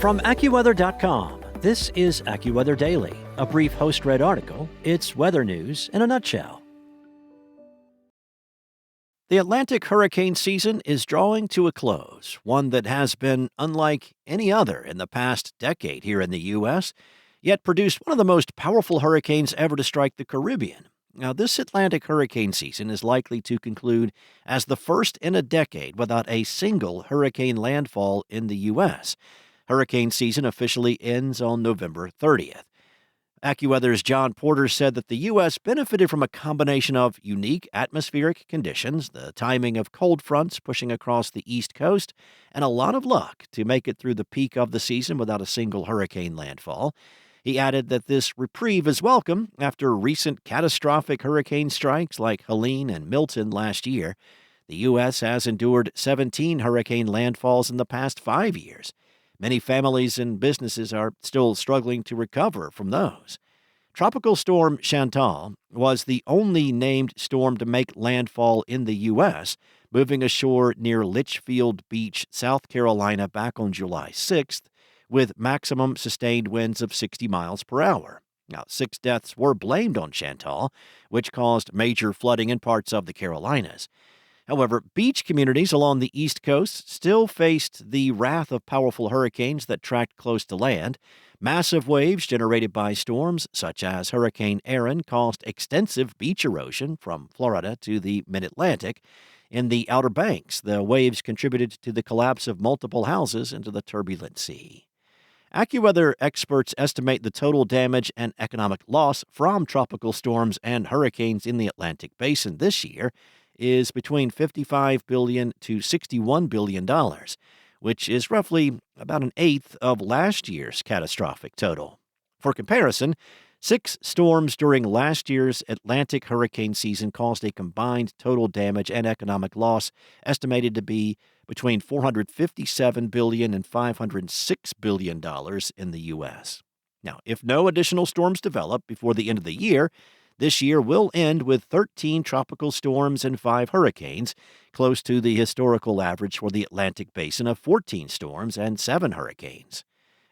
From AccuWeather.com, this is AccuWeather Daily, a brief host-read article. It's weather news in a nutshell. The Atlantic hurricane season is drawing to a close, one that has been unlike any other in the past decade here in the U.S., yet produced one of the most powerful hurricanes ever to strike the Caribbean. Now, this Atlantic hurricane season is likely to conclude as the first in a decade without a single hurricane landfall in the U.S. Hurricane season officially ends on November 30th. AccuWeather's John Porter said that the U.S. benefited from a combination of unique atmospheric conditions, the timing of cold fronts pushing across the East Coast, and a lot of luck to make it through the peak of the season without a single hurricane landfall. He added that this reprieve is welcome after recent catastrophic hurricane strikes like Helene and Milton last year. The U.S. has endured 17 hurricane landfalls in the past 5 years. Many families and businesses are still struggling to recover from those. Tropical Storm Chantal was the only named storm to make landfall in the U.S., moving ashore near Litchfield Beach, South Carolina back on July 6th, with maximum sustained winds of 60 miles per hour. Now, 6 deaths were blamed on Chantal, which caused major flooding in parts of the Carolinas. However, beach communities along the East Coast still faced the wrath of powerful hurricanes that tracked close to land. Massive waves generated by storms, such as Hurricane Erin, caused extensive beach erosion from Florida to the mid-Atlantic. In the Outer Banks, the waves contributed to the collapse of multiple houses into the turbulent sea. AccuWeather experts estimate the total damage and economic loss from tropical storms and hurricanes in the Atlantic Basin this year is between $55 billion to $61 billion, which is roughly about an eighth of last year's catastrophic total. For comparison, 6 storms during last year's Atlantic hurricane season caused a combined total damage and economic loss estimated to be between $457 billion and $506 billion in the U.S. Now, if no additional storms develop before the end of the year, this year will end with 13 tropical storms and 5 hurricanes, close to the historical average for the Atlantic Basin of 14 storms and 7 hurricanes.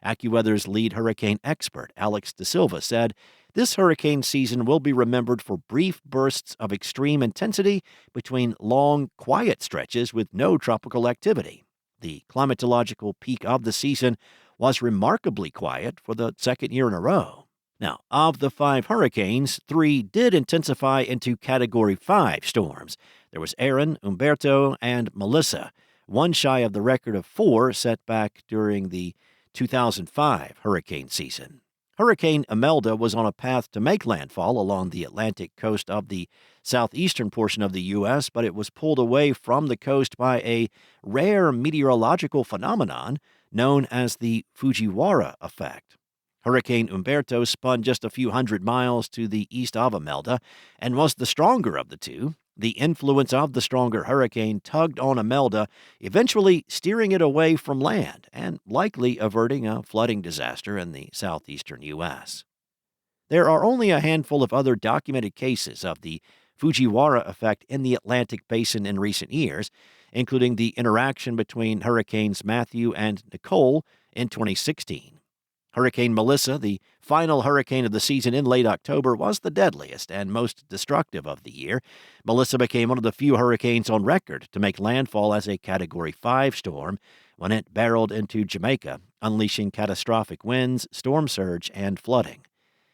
AccuWeather's lead hurricane expert, Alex De Silva, said, "This hurricane season will be remembered for brief bursts of extreme intensity between long, quiet stretches with no tropical activity. The climatological peak of the season was remarkably quiet for the second year in a row." Now, of the 5 hurricanes, 3 did intensify into Category 5 storms. There was Erin, Umberto, and Melissa, one shy of the record of 4 set back during the 2005 hurricane season. Hurricane Imelda was on a path to make landfall along the Atlantic coast of the southeastern portion of the U.S., but it was pulled away from the coast by a rare meteorological phenomenon known as the Fujiwara effect. Hurricane Umberto spun just a few hundred miles to the east of Imelda and was the stronger of the two. The influence of the stronger hurricane tugged on Imelda, eventually steering it away from land and likely averting a flooding disaster in the southeastern U.S. There are only a handful of other documented cases of the Fujiwara effect in the Atlantic Basin in recent years, including the interaction between Hurricanes Matthew and Nicole in 2016. Hurricane Melissa, the final hurricane of the season in late October, was the deadliest and most destructive of the year. Melissa became one of the few hurricanes on record to make landfall as a Category 5 storm when it barreled into Jamaica, unleashing catastrophic winds, storm surge, and flooding.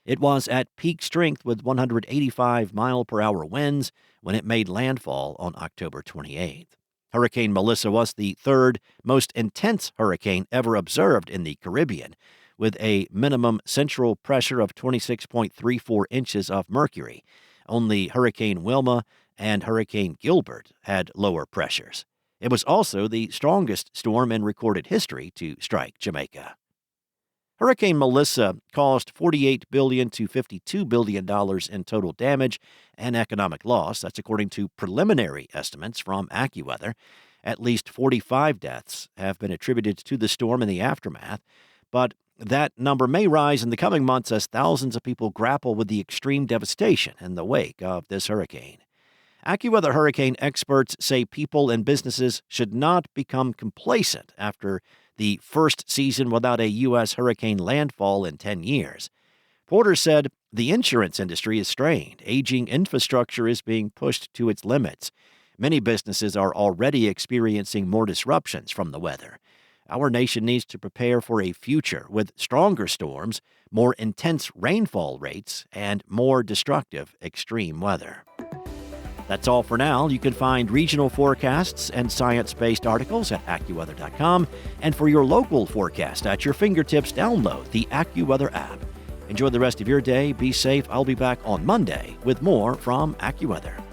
It was at peak strength with 185-mile-per-hour winds when it made landfall on October 28th. Hurricane Melissa was the 3rd most intense hurricane ever observed in the Caribbean, with a minimum central pressure of 26.34 inches of mercury. Only Hurricane Wilma and Hurricane Gilbert had lower pressures. It was also the strongest storm in recorded history to strike Jamaica. Hurricane Melissa caused $48 billion to $52 billion in total damage and economic loss. That's according to preliminary estimates from AccuWeather. At least 45 deaths have been attributed to the storm in the aftermath, but that number may rise in the coming months as thousands of people grapple with the extreme devastation in the wake of this hurricane. AccuWeather hurricane experts say people and businesses should not become complacent after the first season without a U.S. hurricane landfall in 10 years. Porter said the insurance industry is strained. Aging infrastructure is being pushed to its limits. Many businesses are already experiencing more disruptions from the weather. Our nation needs to prepare for a future with stronger storms, more intense rainfall rates, and more destructive extreme weather. That's all for now. You can find regional forecasts and science-based articles at AccuWeather.com. And for your local forecast at your fingertips, download the AccuWeather app. Enjoy the rest of your day. Be safe. I'll be back on Monday with more from AccuWeather.